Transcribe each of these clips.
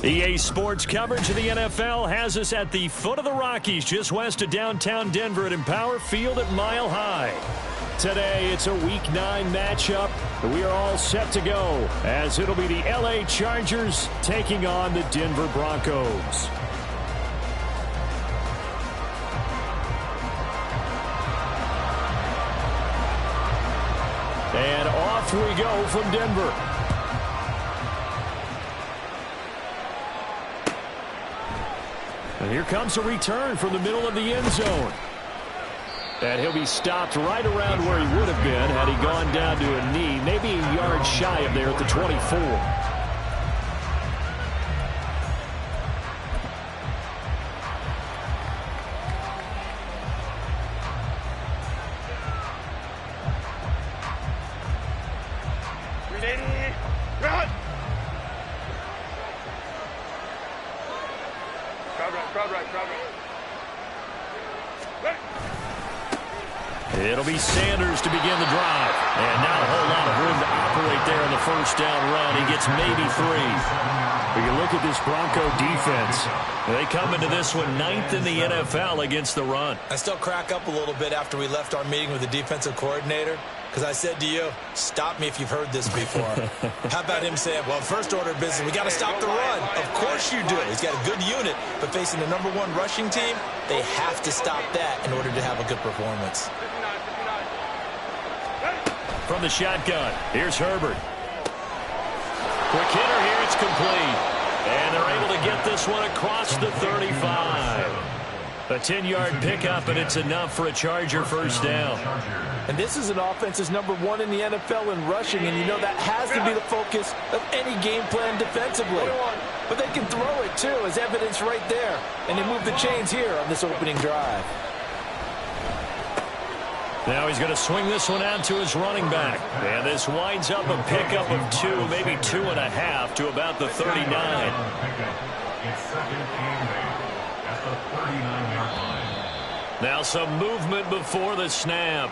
EA Sports coverage of the NFL has us at the foot of the Rockies, just west of downtown Denver at Empower Field at Mile High. Today, it's a Week 9 matchup. We are all set to go, as it'll be the LA Chargers taking on the Denver Broncos. And off we go from Denver. And here comes a return from the middle of the end zone. And he'll be stopped right around where he would have been had he gone down to a knee, maybe a yard shy of there at the 24. It'll be Sanders to begin the drive. And not a whole lot of room to operate there on the first down run. He gets maybe 3. When you look at this Bronco defense, they come into this one 9th in the NFL against the run. I still crack up a little bit after we left our meeting with the defensive coordinator, because I said to you, stop me if you've heard this before. How about him saying, well, first order of business, we got to stop the run. Of course you do. He's got a good unit, but facing the #1 rushing team, they have to stop that in order to have a good performance. From the shotgun, here's Herbert. Quick hitter here, it's complete. And they're able to get this one across the 35. A 10-yard pickup, and it's enough for a Charger first down. And this is an offense that's #1 in the NFL in rushing, and you know that has to be the focus of any game plan defensively. But they can throw it, too, as evidence right there. And they move the chains here on this opening drive. Now he's going to swing this one out to his running back. And this winds up a pickup of 2, maybe 2.5 to about the 39. Now some movement before the snap.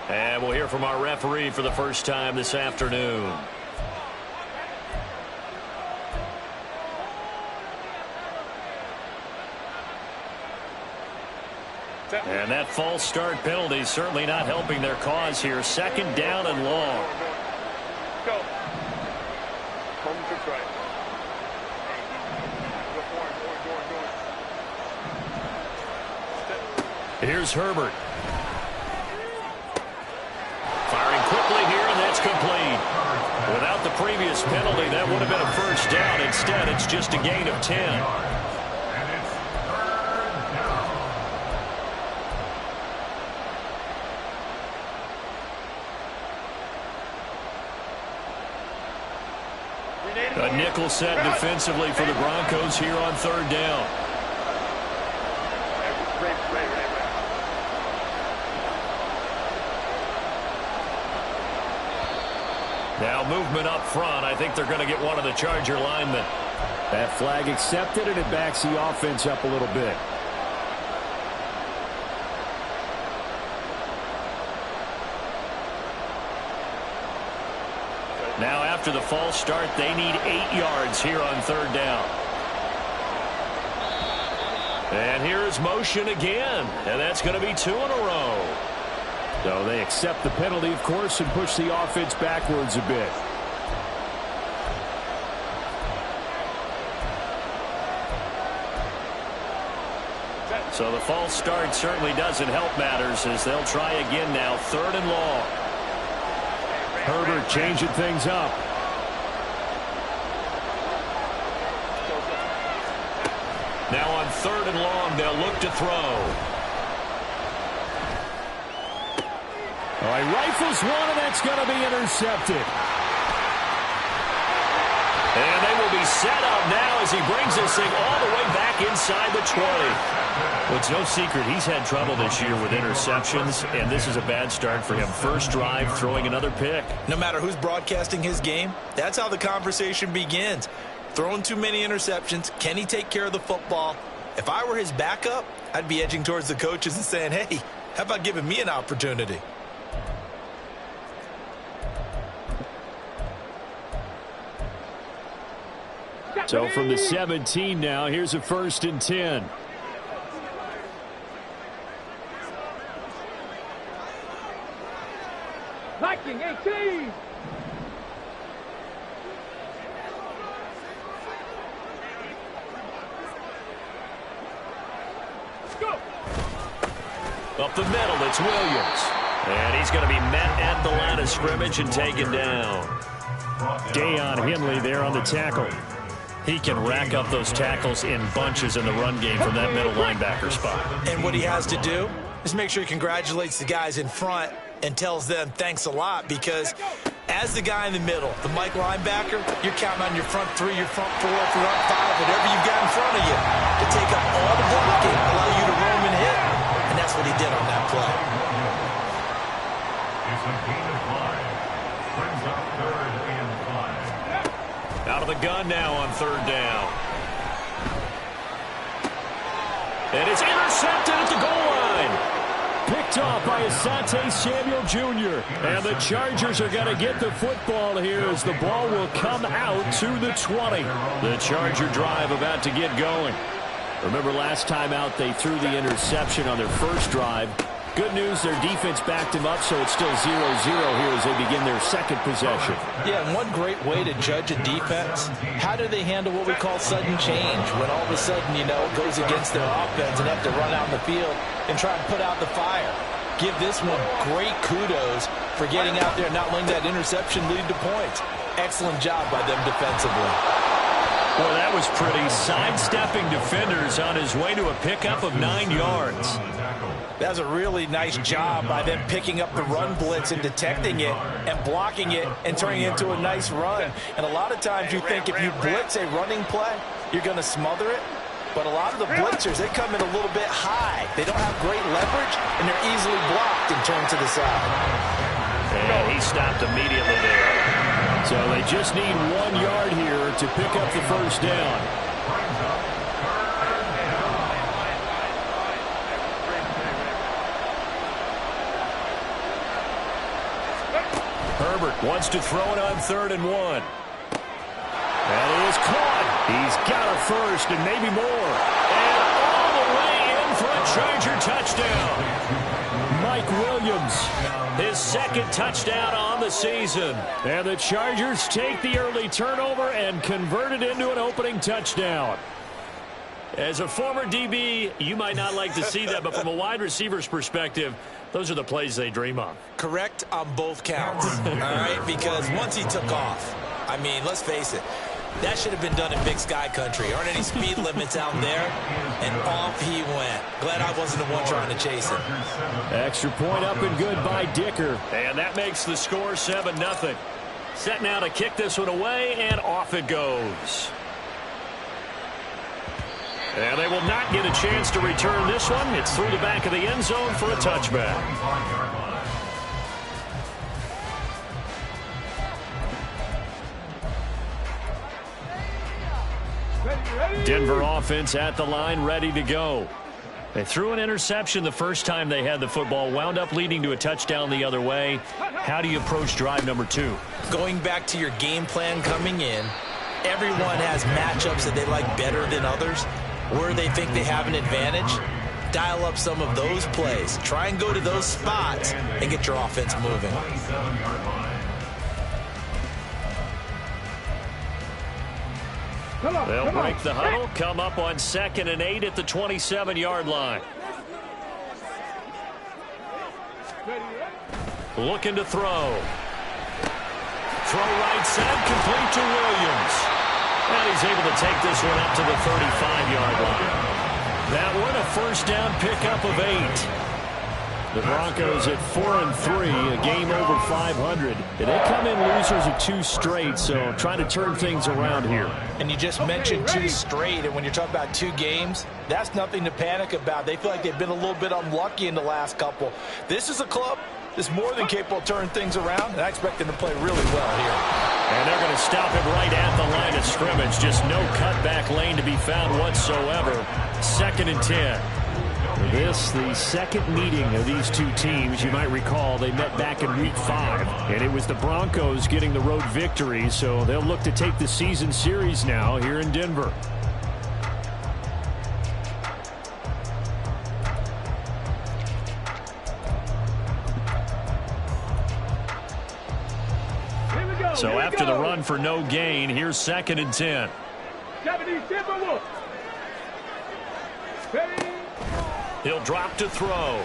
And we'll hear from our referee for the first time this afternoon. And that false start penalty certainly not helping their cause here. Second down and long. Go. Here's Herbert. Firing quickly here, and that's complete. Without the previous penalty, that would have been a first down. Instead, it's just a gain of 10. A nickel set defensively for the Broncos here on third down. Now movement up front. I think they're going to get one of the Charger linemen. That flag accepted, and it backs the offense up a little bit. Now after the false start, they need 8 yards here on third down. And here is motion again, and that's going to be 2 in a row. So they accept the penalty, of course, and push the offense backwards a bit. So the false start certainly doesn't help matters as they'll try again now, 3rd and long. Herbert changing things up. Now on 3rd and long, they'll look to throw. All right, rifles one, and that's going to be intercepted. And they will be set up now as he brings this thing all the way back inside the 20. Well, it's no secret he's had trouble this year with interceptions, and this is a bad start for him. First drive, throwing another pick. No matter who's broadcasting his game, that's how the conversation begins. Throwing too many interceptions, can he take care of the football? If I were his backup, I'd be edging towards the coaches and saying, hey, how about giving me an opportunity? So from the 17 now, here's a 1st and 10. Viking 18. Up the middle, it's Williams. And he's going to be met at the line of scrimmage and taken down. Deion Henley there on the tackle. He can rack up those tackles in bunches in the run game from that middle linebacker spot. And what he has to do is make sure he congratulates the guys in front and tells them thanks a lot, because as the guy in the middle, the Mike linebacker, you're counting on your front 3, your front 4, front 5, whatever you've got in front of you to take up all the blocking, allow you to roam and hit. And that's what he did on that play. Out of the gun now on 3rd down. And it's intercepted at the goal line. Picked off by Asante Samuel Jr. And the Chargers are going to get the football here as the ball will come out to the 20. The Charger drive about to get going. Remember last time out they threw the interception on their first drive. Good news, their defense backed him up, so it's still 0-0 here as they begin their 2nd possession. Yeah, and one great way to judge a defense, how do they handle what we call sudden change? When all of a sudden, you know, it goes against their offense and have to run out in the field and try and put out the fire. Give this one great kudos for getting out there and not letting that interception lead to points. Excellent job by them defensively. Well, that was pretty. Sidestepping defenders on his way to a pickup of 9 yards. That was a really nice job by them picking up the run blitz and detecting it and blocking it and turning it into a nice run. And a lot of times you think if you blitz a running play, you're going to smother it. But a lot of the blitzers, they come in a little bit high. They don't have great leverage, and they're easily blocked and turned to the side. And he stopped immediately there. So they just need 1 yard here to pick up the 1st down. Herbert wants to throw it on 3rd and 1. That is caught. He's got a 1st and maybe more. And all the way in for a Charger touchdown. Mike Williams, his 2nd touchdown on the season. And the Chargers take the early turnover and convert it into an opening touchdown. As a former DB, you might not like to see that, but from a wide receiver's perspective, those are the plays they dream of. Correct on both counts, all right? Because once he took off, I mean, let's face it, that should have been done in Big Sky country. Aren't any speed limits out there? And off he went. Glad I wasn't the one trying to chase him. Extra point up and good by Dicker. And that makes the score 7-0. Set now to kick this one away, and off it goes. And they will not get a chance to return this one. It's through the back of the end zone for a touchback. Denver offense at the line, ready to go. They threw an interception the first time they had the football, wound up leading to a touchdown the other way. How do you approach drive number 2? Going back to your game plan coming in, everyone has matchups that they like better than others. Where they think they have an advantage, dial up some of those plays. Try and go to those spots and get your offense moving. They'll break the huddle, come up on 2nd and 8 at the 27-yard line. Looking to throw. Throw right side, complete to Williams. And he's able to take this one up to the 35-yard line. That one a 1st down pickup of 8. The Broncos at 4-3, a game over 500. They come in losers of 2 straight, so trying to turn things around here. And you just mentioned 2 straight, and when you're talking about 2 games, that's nothing to panic about. They feel like they've been a little bit unlucky in the last couple. This is a club that's more than capable of turning things around, and I expect them to play really well here. And they're going to stop him right at the line of scrimmage. Just no cutback lane to be found whatsoever. 2nd and 10. This, the second meeting of these two teams. You might recall they met back in Week 5, and it was the Broncos getting the road victory, so they'll look to take the season series now here in Denver. So after the run for no gain, here's 2nd and 10. He'll drop to throw.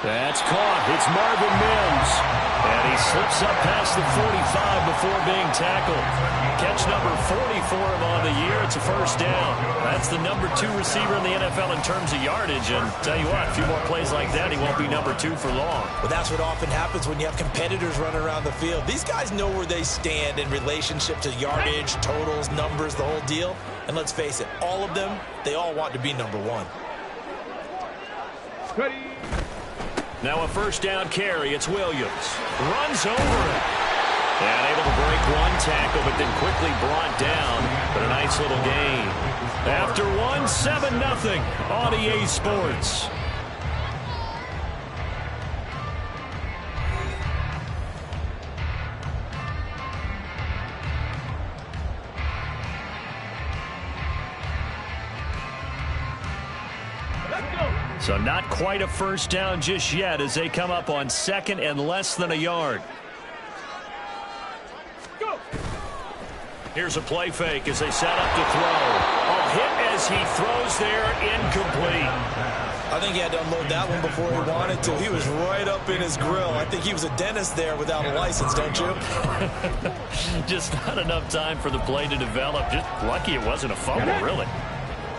That's caught. It's Marvin Mims. And he slips up past the 45 before being tackled. Catch number 40 for him on the year. It's a first down. That's the number 2 receiver in the NFL in terms of yardage. And tell you what, a few more plays like that, he won't be number 2 for long. Well, that's what often happens when you have competitors running around the field. These guys know where they stand in relationship to yardage, totals, numbers, the whole deal. And let's face it, all of them, they all want to be number 1. Ready. Now a first down carry. It's Williams. Runs over it. And able to break one tackle, but then quickly brought down. But a nice little gain. After 1, 7-0 on EA Sports. So not quite a first down just yet as they come up on 2nd and less than a yard. Go. Here's a play fake as they set up to throw. A hit as he throws there, incomplete. I think he had to unload that one before he wanted to. He was right up in his grill. I think he was a dentist there without a license, don't you? Just not enough time for the play to develop. Just lucky it wasn't a fumble, really.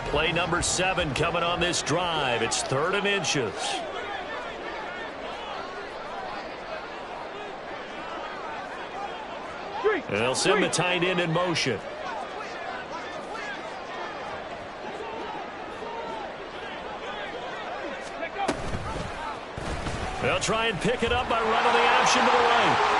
Play number 7 coming on this drive. It's 3rd and inches. And they'll send the tight end in motion. They'll try and pick it up by running the option to the right.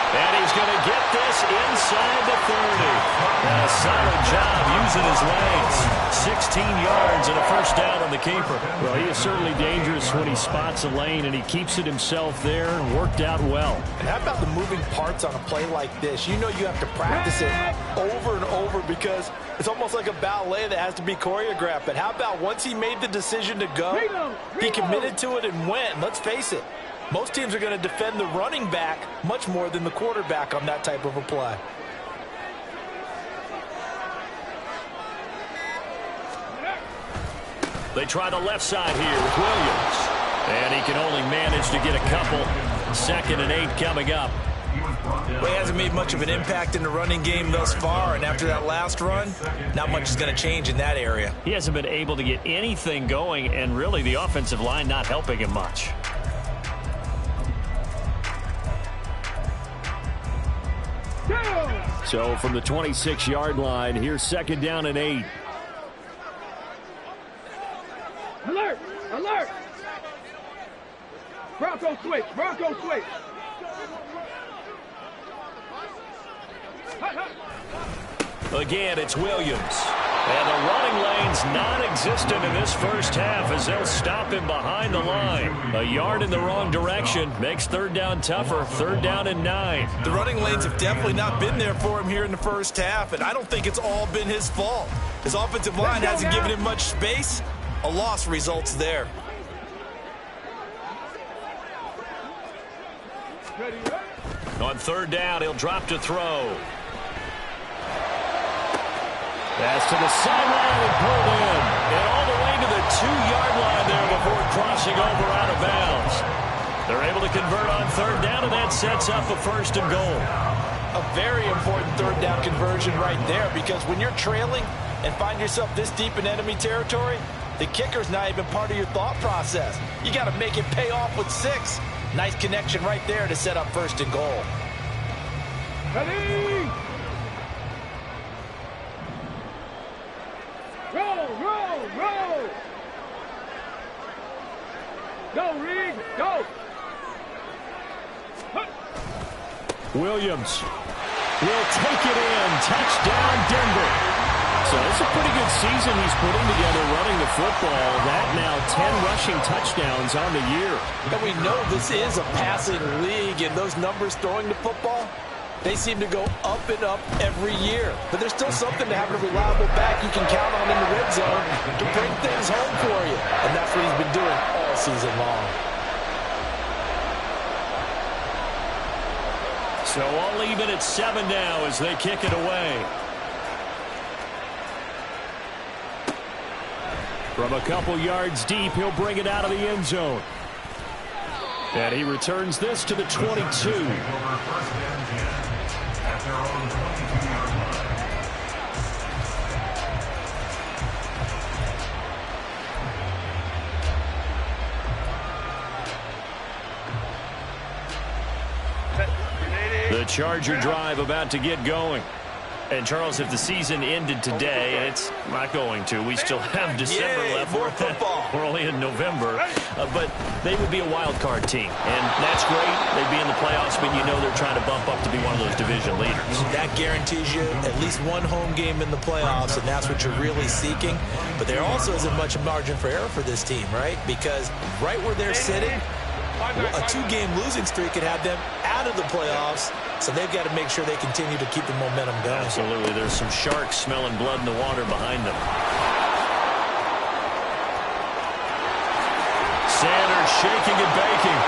And he's going to get this inside the 30. And a solid job using his legs. 16 yards and a first down on the keeper. Well, he is certainly dangerous when he spots a lane, and he keeps it himself there and worked out well. And how about the moving parts on a play like this? You know you have to practice it over and over because it's almost like a ballet that has to be choreographed. But how about once he made the decision to go, he committed to it and went. Let's face it. Most teams are going to defend the running back much more than the quarterback on that type of a play. They try the left side here with Williams. And he can only manage to get a couple. 2nd and 8 coming up. Well, he hasn't made much of an impact in the running game thus far, and after that last run, not much is going to change in that area. He hasn't been able to get anything going, and really the offensive line not helping him much. So from the 26-yard line, here's 2nd down and 8. Alert! Alert! Bronco switch! Bronco switch! Again, it's Williams. And the running lane's non-existent in this first half as they'll stop him behind the line. A yard in the wrong direction makes 3rd down tougher. 3rd down and 9. The running lanes have definitely not been there for him here in the first half, and I don't think it's all been his fault. His offensive line hasn't given him much space. A loss results there. On 3rd down, he'll drop to throw. Pass to the sideline and pulled in. And all the way to the 2-yard line there before crossing over out of bounds. They're able to convert on 3rd down, and that sets up a 1st and goal. A very important 3rd down conversion right there because when you're trailing and find yourself this deep in enemy territory, the kicker's not even part of your thought process. You got to make it pay off with 6. Nice connection right there to set up 1st and goal. Ready! Roll, roll, roll! Go, Reed, go! Williams will take it in. Touchdown, Denver. So it's a pretty good season he's putting together running the football. That now 10 rushing touchdowns on the year. And we know this is a passing league, and those numbers throwing the football, they seem to go up and up every year. But there's still something to having a reliable back you can count on in the red zone to bring things home for you. And that's what he's been doing all season long. So all even at 7 now as they kick it away. From a couple yards deep, he'll bring it out of the end zone. And he returns this to the 22. The Charger drive about to get going. And, Charles, if the season ended today, and it's not going to, we still have December left. More football. We're only in November. But they would be a wild card team. And that's great. They'd be in the playoffs, but you know they're trying to bump up to be one of those division leaders. That guarantees you at least one home game in the playoffs, and that's what you're really seeking. But there also isn't much margin for error for this team, right? Because right where they're sitting, a 2-game losing streak could have them out of the playoffs. So they've got to make sure they continue to keep the momentum going. Absolutely. There's some sharks smelling blood in the water behind them. Sanders shaking and baking.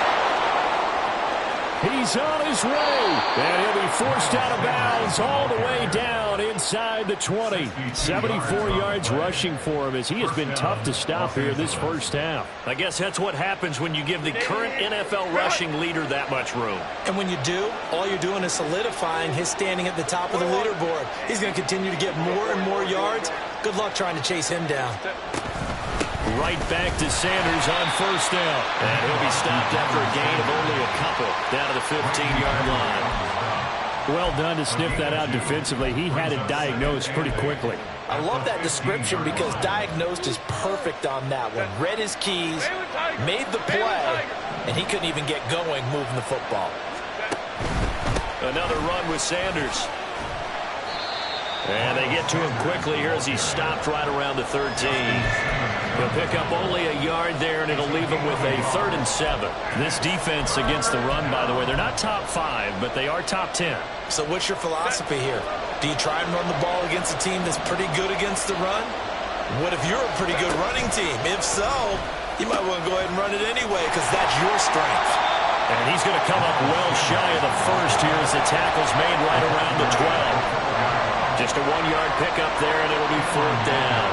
He's on his way. And he'll be forced out of bounds all the way down inside the 20. 74 yards rushing for him as he has been tough to stop here this first half. I guess that's what happens when you give the current NFL rushing leader that much room. And when you do, all you're doing is solidifying his standing at the top of the leaderboard. He's going to continue to get more and more yards. Good luck trying to chase him down. Right back to Sanders on first down. And he'll be stopped after a gain of only a couple down to the 15-yard line. Well done to sniff that out defensively. He had it diagnosed pretty quickly. I love that description because diagnosed is perfect on that one. Read his keys, made the play, and he couldn't even get going moving the football. Another run with Sanders. And they get to him quickly here as he's stopped right around the 13. He'll pick up only a yard there, and it'll leave him with a 3rd and 7. This defense against the run, by the way, they're not top 5, but they are top 10. So what's your philosophy here? Do you try and run the ball against a team that's pretty good against the run? What if you're a pretty good running team? If so, you might want to go ahead and run it anyway because that's your strength. And he's going to come up well shy of the first here as the tackle's made right around the 12. Just a 1-yard pickup there, and it'll be 4th down.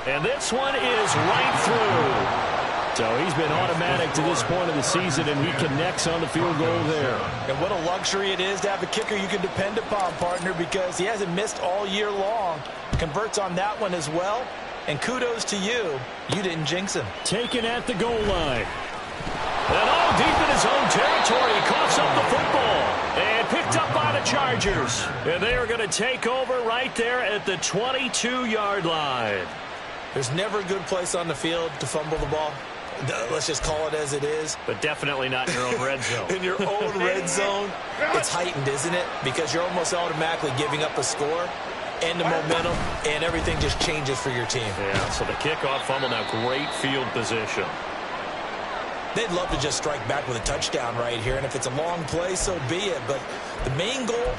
And this one is right through. So he's been automatic to this point of the season, and he connects on the field goal there. And what a luxury it is to have a kicker you can depend upon, partner, because he hasn't missed all year long. Converts on that one as well. And kudos to you. You didn't jinx him. Taken at the goal line. And all deep in his own territory, he coughs up the football. And picked up by the Chargers. And they are going to take over right there at the 22-yard line. There's never a good place on the field to fumble the ball. Let's just call it as it is. But definitely not in your own red zone. In your own red zone, it's heightened, isn't it? Because you're almost automatically giving up a score and the momentum, and everything just changes for your team. Yeah, so the kickoff fumble now, great field position. They'd love to just strike back with a touchdown right here, and if it's a long play, so be it. But the main goal,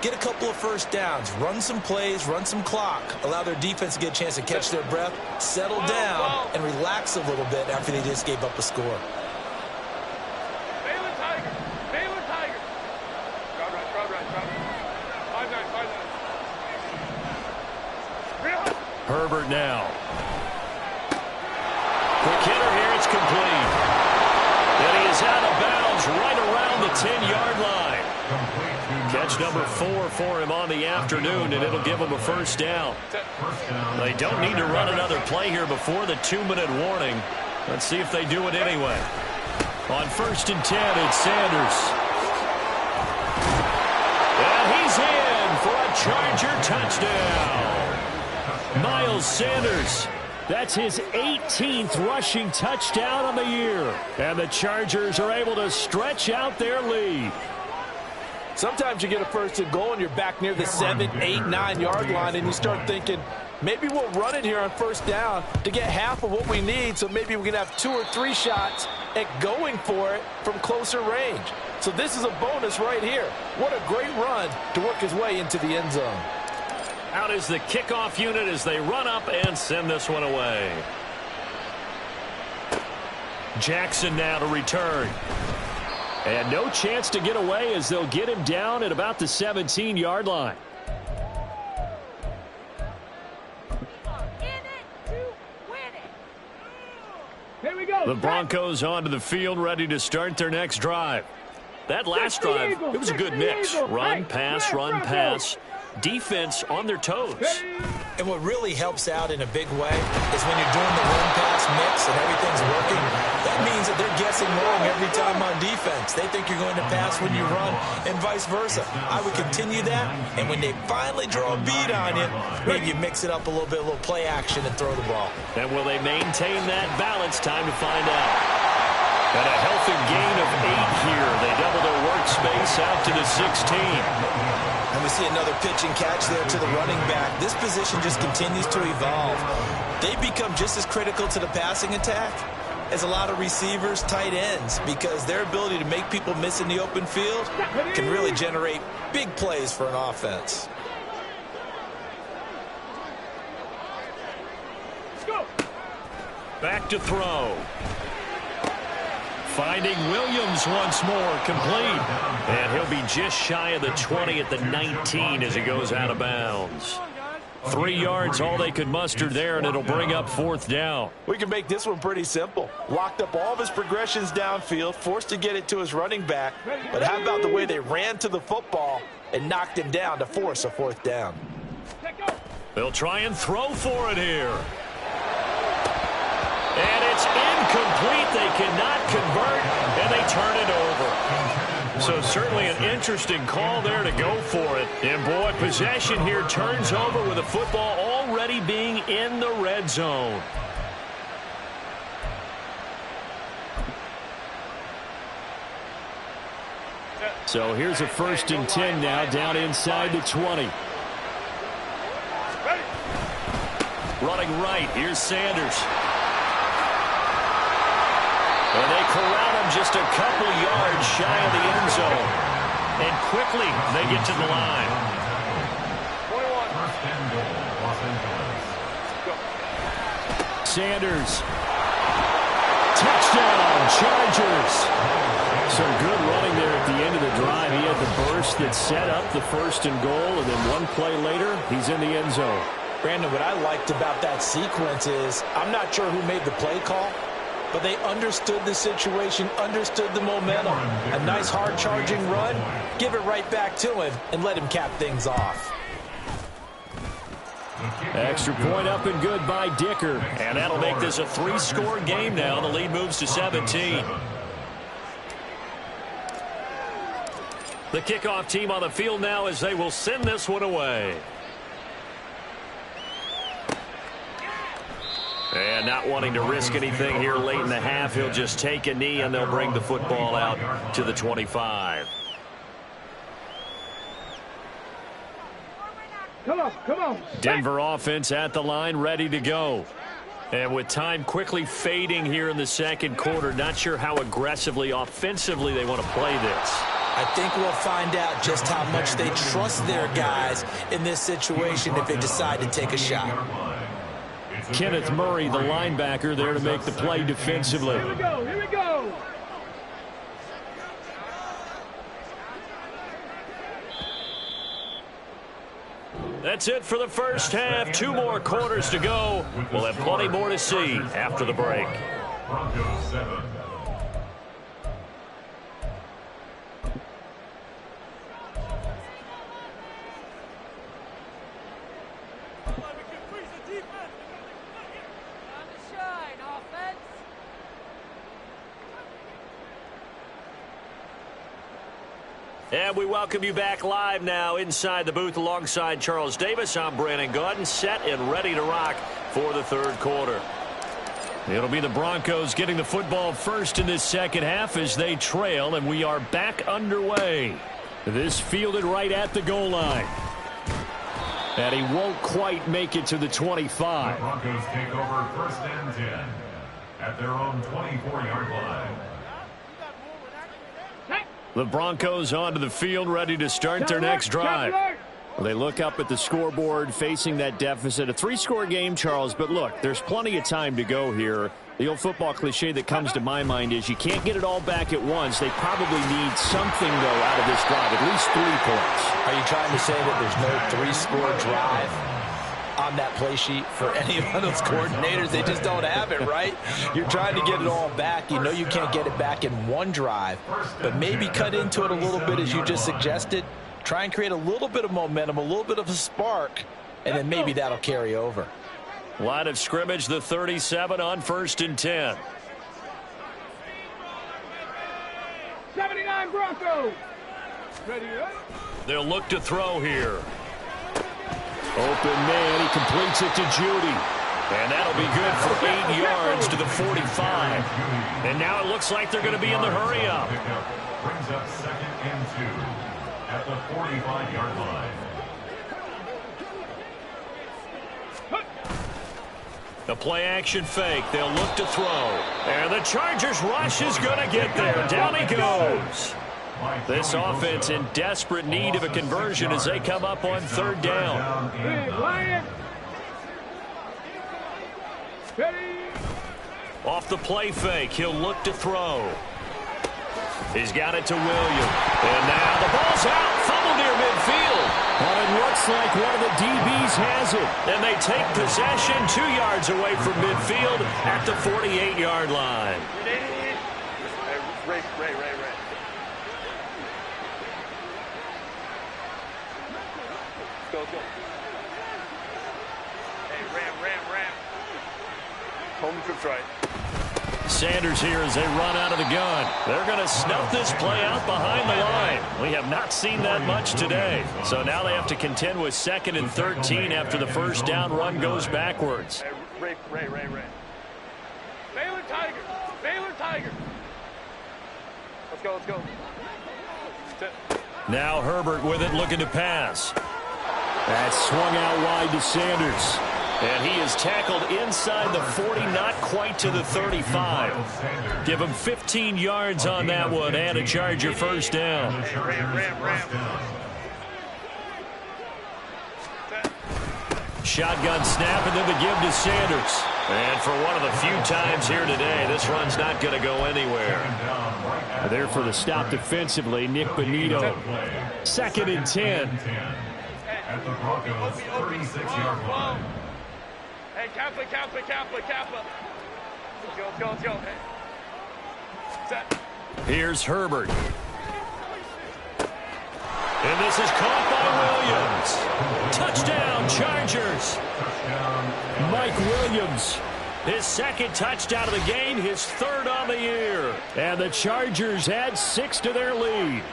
get a couple of first downs, run some plays, run some clock, allow their defense to get a chance to catch their breath, settle down, and relax a little bit after they just gave up a score. Baylor Tiger. Baylor Tiger. Drop right. 5-9. Herbert now. Quick hitter here, it's complete. And he is out of bounds right around the 10-yard line. Catch number 4 for him on the afternoon, and it'll give him a first down. They don't need to run another play here before the 2-minute warning. Let's see if they do it anyway. On 1st and 10, it's Sanders. And he's in for a Charger touchdown. Miles Sanders. That's his 18th rushing touchdown on the year. And the Chargers are able to stretch out their lead. Sometimes you get a first and goal and you're back near the 7, 8, 9-yard line, and you start thinking, maybe we'll run it here on first down to get half of what we need, so maybe we can have 2 or 3 shots at going for it from closer range. So this is a bonus right here. What a great run to work his way into the end zone. Out is the kickoff unit as they run up and send this one away. Jackson now to return. And no chance to get away as they'll get him down at about the 17-yard line. Here we go. The Broncos onto the field ready to start their next drive. That last drive, it was a good mix. Run, pass, run, pass. Defense on their toes. And what really helps out in a big way is when you're doing the run-pass mix and everything's working, that means that they're guessing wrong every time on defense. They think you're going to pass when you run and vice versa. I would continue that, and when they finally draw a beat on you, maybe you mix it up a little bit, a little play action and throw the ball. And will they maintain that balance? Time to find out. And a healthy gain of 8 here. They double their workspace out to the 16. And we see another pitch and catch there to the running back. This position just continues to evolve. They become just as critical to the passing attack as a lot of receivers, tight ends, because their ability to make people miss in the open field can really generate big plays for an offense. Let's go. Back to throw. Finding Williams once more, complete. And he'll be just shy of the 20 at the 19 as he goes out of bounds. 3 yards, all they could muster there, and it'll bring up 4th down. We can make this one pretty simple. Locked up all of his progressions downfield, forced to get it to his running back. But how about the way they ran to the football and knocked him down to force a 4th down? They'll try and throw for it here. And it's incomplete. They cannot convert, and they turn it over. So certainly an interesting call there to go for it. And, boy, possession here turns over with the football already being in the red zone. So here's a 1st and 10 now down inside the 20. Running right, here's Sanders. And they corral him just a couple yards shy of the end zone. And quickly, they get to the line. 21. Sanders. Touchdown, Chargers. Some good running there at the end of the drive. He had the burst that set up the 1st and goal, and then one play later, he's in the end zone. Brandon, what I liked about that sequence is I'm not sure who made the play call, but they understood the situation, understood the momentum. A nice hard-charging run, give it right back to him, and let him cap things off. Extra point up and good by Dicker. And that'll make this a 3-score game now. The lead moves to 17. The kickoff team on the field now as they will send this one away. And not wanting to risk anything here late in the half, he'll just take a knee and they'll bring the football out to the 25. Come on. Denver offense at the line, ready to go. And with time quickly fading here in the second quarter, not sure how aggressively, offensively they want to play this. I think we'll find out just how much they trust their guys in this situation if they decide to take a shot. Kenneth Murray, the linebacker, there to make the play defensively. Here we go. That's it for the first half. 2 more quarters to go. We'll have plenty more to see after the break. Broncos 7. And we welcome you back live now inside the booth alongside Charles Davis. I'm Brandon Gaudin, set and ready to rock for the third quarter. It'll be the Broncos getting the football first in this second half as they trail, and we are back underway. This fielded right at the goal line. And he won't quite make it to the 25. The Broncos take over 1st and 10 at their own 24-yard line. The Broncos onto the field, ready to start their next drive. They look up at the scoreboard, facing that deficit. A 3-score game, Charles, but look, there's plenty of time to go here. The old football cliche that comes to my mind is you can't get it all back at once. They probably need something, though, out of this drive, at least 3 points. Are you trying to say that there's no 3-score drive on that play sheet for any of those coordinators? They just don't have it, right? You're trying to get it all back. You know you can't get it back in one drive, but maybe cut into it a little bit as you just suggested. Try and create a little bit of momentum, a little bit of a spark, and then maybe that'll carry over. Line of scrimmage, the 37 on 1st and 10. 79 Broncos. Ready up. They'll look to throw here. Open man, he completes it to Judy. And that'll be good for 8 yards to the 45. And now it looks like they're going to be in the hurry-up. Brings up 2nd and 2 at the 45-yard line. The play-action fake. They'll look to throw. And the Chargers rush is going to get there. Down he goes. This offense in desperate need of a conversion as they come up on 3rd down. Off the play fake, he'll look to throw. He's got it to Williams. And now the ball's out. Fumble near midfield. Well, it looks like one of the DBs has it. And they take possession 2 yards away from midfield at the 48-yard line. Ray. Let's go. Hey, Ram. Home trip's right. Sanders here as they run out of the gun. They're going to snuff this play out behind the line. We have not seen that much today. So now they have to contend with 2nd and 13 after the first down run goes backwards. Ray. Baylor Tiger. Let's go. Now Herbert with it, looking to pass. That's swung out wide to Sanders. And he is tackled inside the 40, not quite to the 35. Give him 15 yards on that one and a Charger first down. Ram. Shotgun snap and then the give to Sanders. And for one of the few times here today, this run's not going to go anywhere. There for the stop defensively, Nick Bonito. 2nd and 10. At the Broncos' 36-yard line. Hey, Kappa. Let's go. Hey. Set. Here's Herbert. And this is caught by Williams. Touchdown, Chargers. Mike Williams. His 2nd touchdown of the game, his 3rd on the year. And the Chargers add 6 to their lead.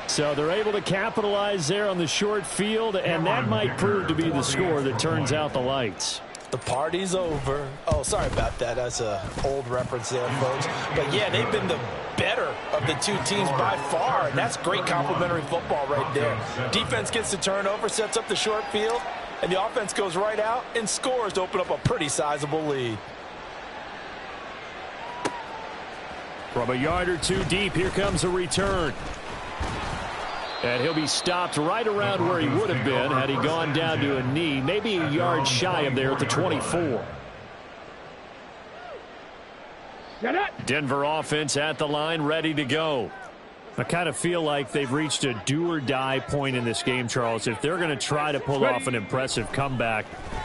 So they're able to capitalize there on the short field, and that might prove to be the score that turns out the lights. The party's over. Oh, sorry about that. That's an old reference there, folks. But, yeah, they've been the better of the two teams by far, and that's great complimentary football right there. Defense gets the turnover, sets up the short field, and the offense goes right out and scores to open up a pretty sizable lead. From a yard or 2 deep, here comes a return. And he'll be stopped right around where he would have been had he gone down to a knee, maybe a yard shy of there at the 24. Denver offense at the line, ready to go. I kind of feel like they've reached a do-or-die point in this game, Charles. If they're going to try to pull off an impressive comeback,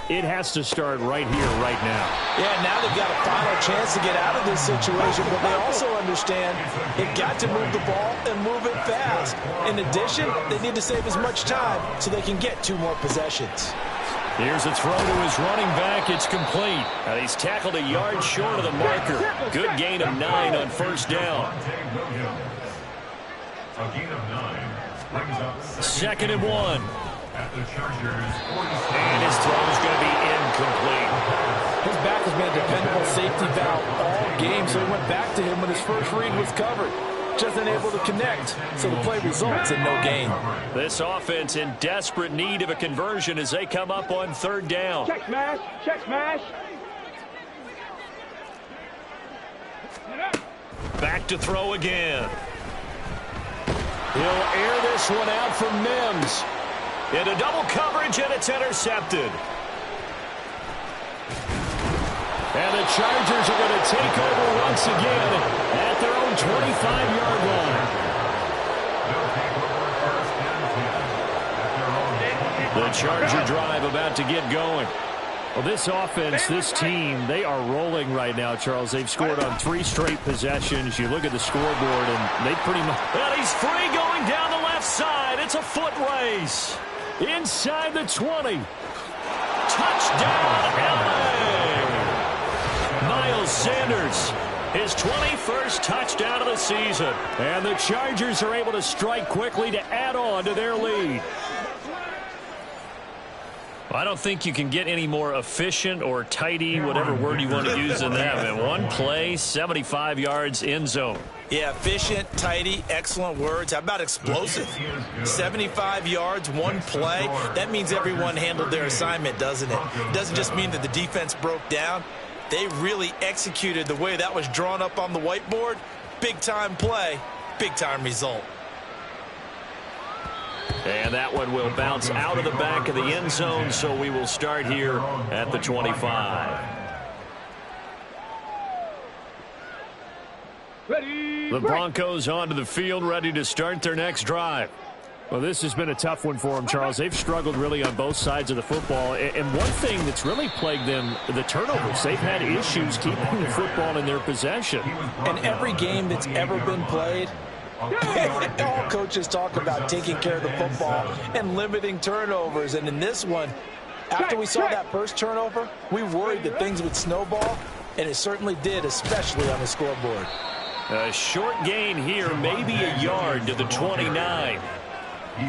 it has to start right here, right now. Yeah, now they've got a final chance to get out of this situation, but they also understand they've got to move the ball and move it fast. In addition, they need to save as much time so they can get 2 more possessions. Here's a throw to his running back. It's complete. And he's tackled a yard short of the marker. Good gain of 9 on first down. A gain of 9 brings up 2nd and 1. At the Chargers' 46. And his throw is going to be incomplete. His back has been a dependable safety valve all game, so he went back to him when his first read was covered. just unable to connect. So the play results in no gain. This offense in desperate need of a conversion as they come up on third down. Check smash. Check smash. Back to throw again. He'll air this one out for Mims. Into double coverage, and it's intercepted. And the Chargers are going to take over once again at their own 25-yard line. The Charger drive about to get going. Well, this offense, this team, they are rolling right now, Charles. They've scored on 3 straight possessions. You look at the scoreboard, and they pretty much... And he's free going down the left side. It's a foot race. Inside the 20. Touchdown, LA! Miles Sanders, his 21st touchdown of the season. And the Chargers are able to strike quickly to add on to their lead. I don't think you can get any more efficient or tidy, whatever word you want to use in that. Man, one play, 75 yards, end zone. Yeah, efficient, tidy, excellent words. How about explosive? 75 yards, one play. That means everyone handled their assignment, doesn't it? It doesn't just mean that the defense broke down. They really executed the way that was drawn up on the whiteboard. Big-time play, big-time result. And that one will bounce out of the back of the end zone, so we will start here at the 25. Ready. The Broncos onto the field, ready to start their next drive. Well, this has been a tough one for them, Charles. They've struggled really on both sides of the football. And one thing that's really plagued them, the turnovers. They've had issues keeping the football in their possession. And every game that's ever been played, all coaches talk about taking care of the football and limiting turnovers. And in this one, after we saw that first turnover, we worried that things would snowball, and it certainly did, especially on the scoreboard. A short gain here, maybe a yard to the 29.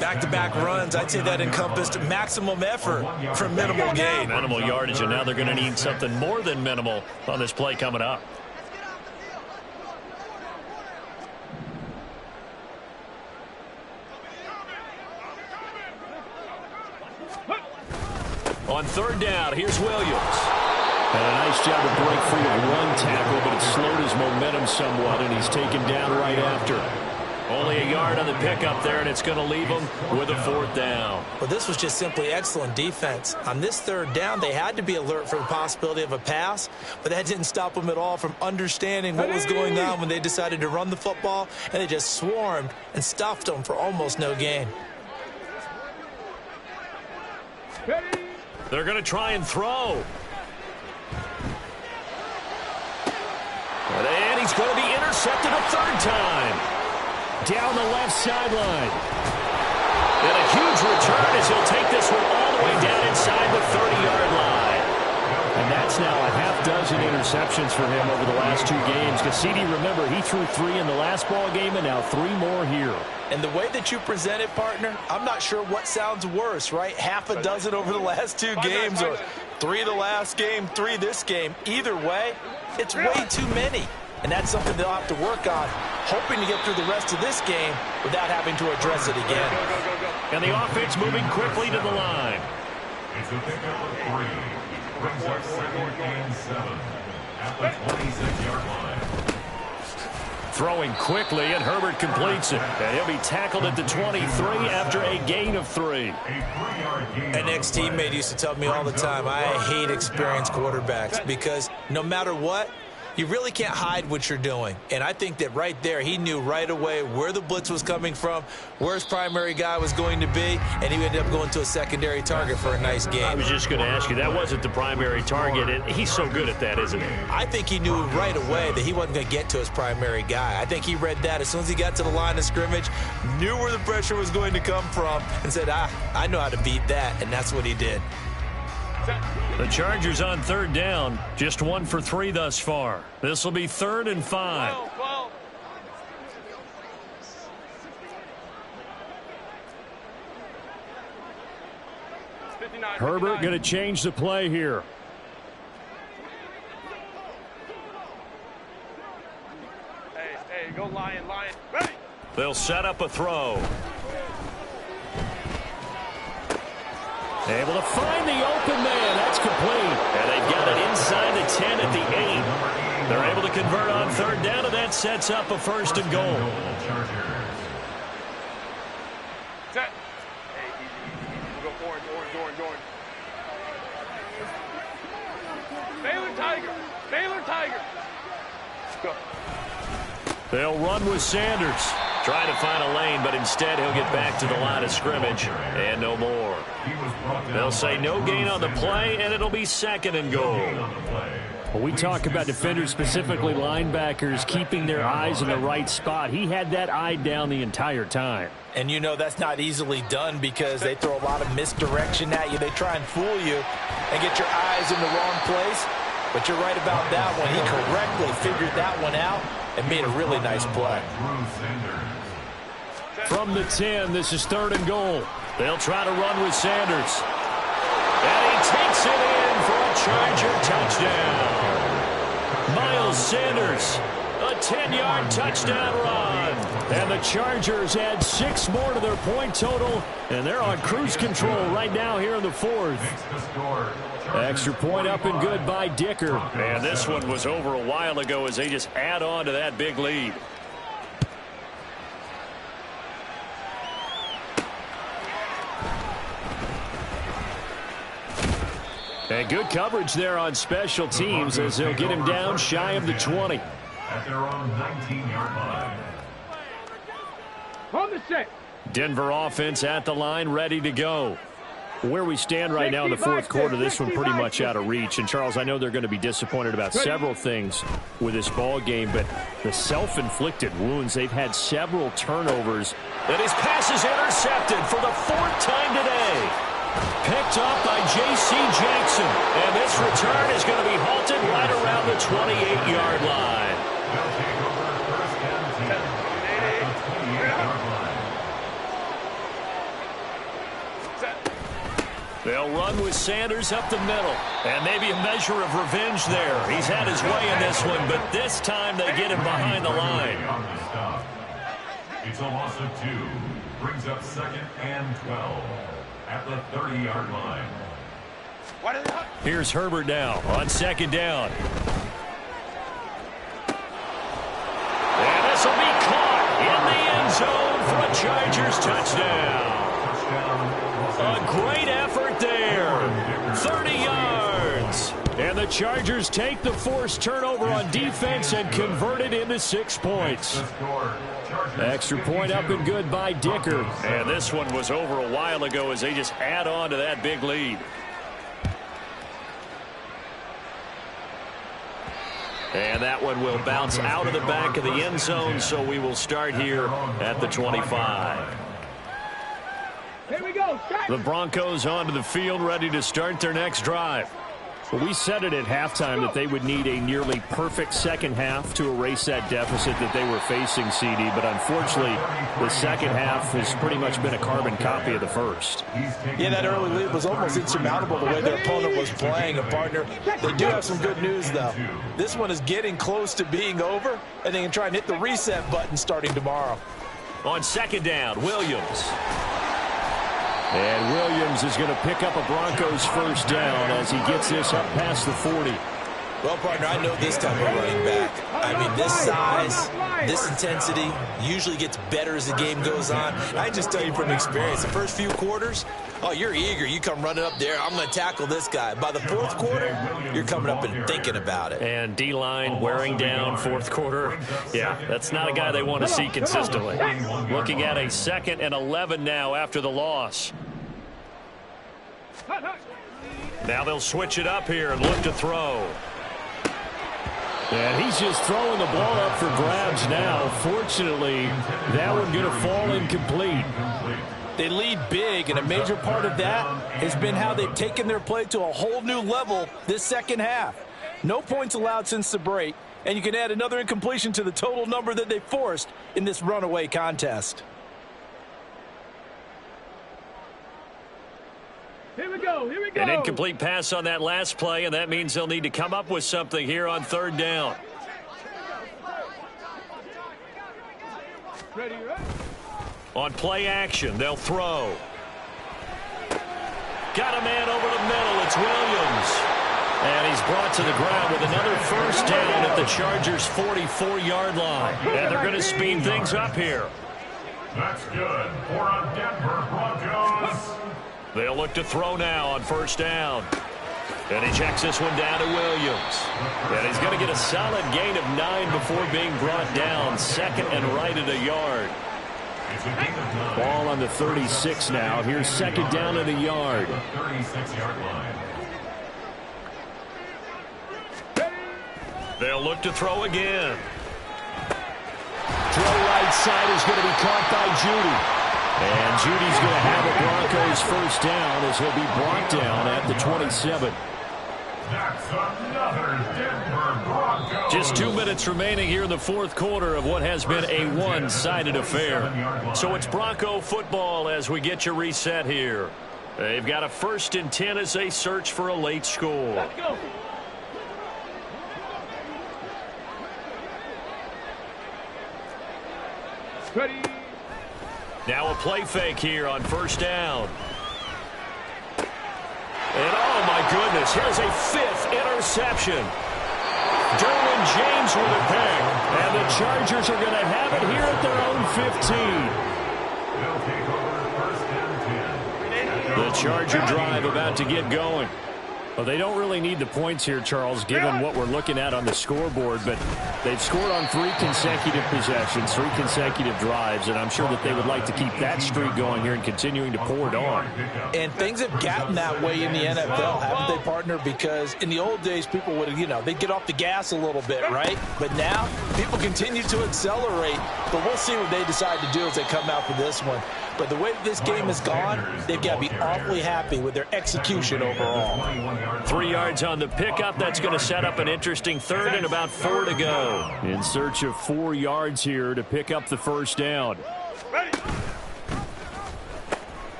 Back-to-back runs, I'd say that encompassed maximum effort for minimal gain. Minimal yardage, and now they're going to need something more than minimal on this play coming up. On third down, here's Williams. And a nice job to break free of one tackle, but it slowed his momentum somewhat, and he's taken down right after. Only a yard on the pickup there, and it's going to leave him with a fourth down. Well, this was just simply excellent defense. On this third down, they had to be alert for the possibility of a pass, but that didn't stop them at all from understanding what was going on when they decided to run the football, and they just swarmed and stuffed them for almost no gain. They're going to try and throw. And he's going to be intercepted a third time. Down the left sideline. And a huge return as he'll take this one all the way down inside the 30-yard line. And that's now a half-dozen interceptions for him over the last 2 games. Cassidy, remember, he threw 3 in the last ball game and now 3 more here. And the way that you present it, partner, I'm not sure what sounds worse, right? Half a dozen over the last 2 games or 3 the last game, 3 this game. Either way, it's way too many. And that's something they'll have to work on, hoping to get through the rest of this game without having to address it again. And the offense moving quickly to the line. It's a pickup of 3. Brings up 2nd and 7 at the 26-yard line. Throwing quickly, and Herbert completes it. And he'll be tackled at the 23 after a gain of 3. An ex-teammate used to tell me all the time, I hate experienced quarterbacks because no matter what, you really can't hide what you're doing. And I think that right there, he knew right away where the blitz was coming from, where his primary guy was going to be, and he ended up going to a secondary target for a nice game. I was just going to ask you, that wasn't the primary target, and he's so good at that, isn't he? I think he knew right away that he wasn't going to get to his primary guy. I think he read that as soon as he got to the line of scrimmage, knew where the pressure was going to come from, and said, I know how to beat that, and that's what he did. The Chargers on third down, just 1 for 3 thus far. This will be 3rd and 5. Herbert going to change the play here. Hey, go Lion. They'll set up a throw. Able to find the open man. That's complete. And they've got it inside the 10 at the 8. They're able to convert on third down, and that sets up a 1st and goal. Set. Hey, easy. We'll go orange. Baylor Tiger. Go. They'll run with Sanders. Trying to find a lane, but instead he'll get back to the line of scrimmage and no more. They'll say no gain on the play, and it'll be 2nd and goal. Well, we talk about defenders, specifically linebackers, keeping their eyes in the right spot. He had that eye down the entire time. And you know that's not easily done because they throw a lot of misdirection at you. They try and fool you and get your eyes in the wrong place. But you're right about that one. He correctly figured that one out and made a really nice play. From the 10, this is 3rd and goal. They'll try to run with Sanders. And he takes it in for a Charger touchdown. Miles Sanders, a 10-yard touchdown run. And the Chargers add 6 more to their point total, and they're on cruise control right now here in the 4th. Extra point up and good by Dicker. And this one was over a while ago as they just add on to that big lead. And good coverage there on special teams as they'll get him down shy of the 20. At their own 19-yard line. On the set. Denver offense at the line, ready to go. Where we stand right now in the 4th quarter, this one pretty much out of reach. And, Charles, I know they're going to be disappointed about several things with this ball game, but the self-inflicted wounds, they've had several turnovers. And his pass is intercepted for the 4th time today. Picked up by J.C. Jackson. And this return is going to be halted right around the 28-yard line. They'll run with Sanders up the middle. And maybe a measure of revenge there. He's had his way in this one, but this time they get him behind the line. It's a loss of 2. Brings up 2nd and 12 at the 30-yard line. Here's Herbert now on 2nd down. And this will be caught in the end zone for a Chargers touchdown. A great effort there. 30 yards. And the Chargers take the forced turnover on defense and convert it into 6 points. Extra point up and good by Dicker. And this one was over a while ago as they just add on to that big lead. And that one will bounce out of the back of the end zone, so we will start here at the 25. Here we go. The Broncos onto the field, ready to start their next drive. Well, we said it at halftime that they would need a nearly perfect second half to erase that deficit that they were facing, CD. But unfortunately, the second half has pretty much been a carbon copy of the first. Yeah, that early lead was almost insurmountable the way their opponent was playing, a partner. They do have some good news, though. This one is getting close to being over, and they can try and hit the reset button starting tomorrow. On 2nd down, Williams. And Williams is going to pick up a Broncos first down as he gets this up past the 40. Well, partner, I know this type of running back. I mean, this size, this intensity usually gets better as the game goes on. I just tell you from experience, the first few quarters, oh, you're eager. You come running up there, I'm going to tackle this guy. By the 4th quarter, you're coming up and thinking about it. And D-line wearing down 4th quarter. Yeah, that's not a guy they want to see consistently. Looking at a 2nd and 11 now after the loss. Now they'll switch it up here and look to throw. And he's just throwing the ball up for grabs now. Fortunately, that one going to fall incomplete. They lead big, and a major part of that has been how they've taken their play to a whole new level this second half. No points allowed since the break, and you can add another incompletion to the total number that they forced in this runaway contest. Here we go. Here we go. An incomplete pass on that last play, and that means they'll need to come up with something here on 3rd down. Ready, right? On play action, they'll throw. Got a man over the middle. It's Williams. And he's brought to the ground with another first down at the Chargers' 44-yard line. And they're going to speed things up here. That's good for a Denver Broncos. They'll look to throw now on first down. And he checks this one down to Williams. And he's going to get a solid gain of 9 before being brought down. Second and right at a yard. Ball on the 36 now. Here's second down at a yard. 36-yard line. They'll look to throw again. Throw right side is going to be caught by Judy. And Judy's going to have a Broncos first down as he'll be brought down at the 27. That's another Denver Broncos. Just 2 minutes remaining here in the fourth quarter of what has been a one-sided affair. So it's Bronco football as we get you reset here. They've got a 1st and 10 as they search for a late score. Let's go. Ready. Now a play fake here on first down. And oh my goodness, here's a 5th interception. Derwin James with a pick. And the Chargers are going to have it here at their own 15. The Charger drive about to get going. Well, they don't really need the points here, Charles, given what we're looking at on the scoreboard, but they've scored on 3 consecutive possessions, 3 consecutive drives, and I'm sure that they would like to keep that streak going here and continuing to pour it on. And things have gotten that way in the NFL, haven't they, partner? Because in the old days, people would, they'd get off the gas a little bit, right? But now, people continue to accelerate, but we'll see what they decide to do as they come out for this one. But the way this game has gone, they've got to be awfully happy with their execution overall. 3 yards on the pickup. That's going to set up an interesting third and about 4 to go. In search of 4 yards here to pick up the first down.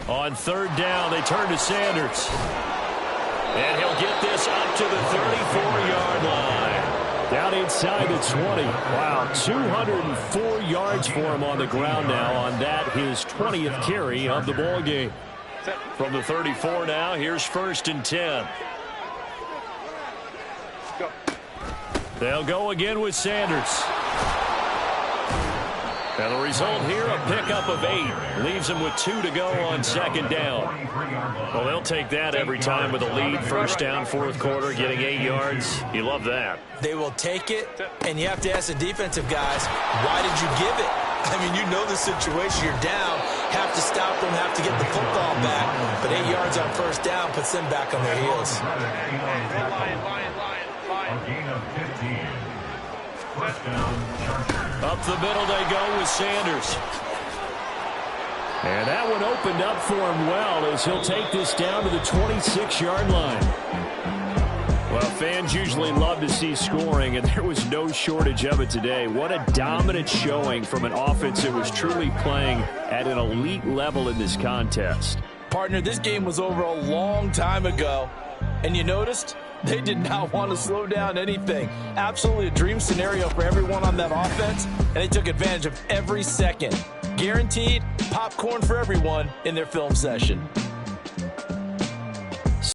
On third down, they turn to Sanders. And he'll get this up to the 34-yard line. Down inside the 20. Wow, 204 yards for him on the ground now on that, his 20th carry of the ball game. From the 34 now, here's 1st and 10. They'll go again with Sanders. And the result here, a pickup of 8. Leaves them with 2 to go on second down. Well, they'll take that every time with a lead. First down, fourth quarter, getting 8 yards. You love that. They will take it, and you have to ask the defensive guys, why did you give it? I mean, you know the situation. You're down, have to stop them, have to get the football back. But 8 yards on first down puts them back on their heels. A gain of 15. First down, Chargers. Up the middle they go with Sanders. And that one opened up for him well as he'll take this down to the 26-yard line. Well, fans usually love to see scoring, and there was no shortage of it today. What a dominant showing from an offense that was truly playing at an elite level in this contest. Partner, this game was over a long time ago, and you noticed they did not want to slow down anything. Absolutely a dream scenario for everyone on that offense, and they took advantage of every second. Guaranteed popcorn for everyone in their film session.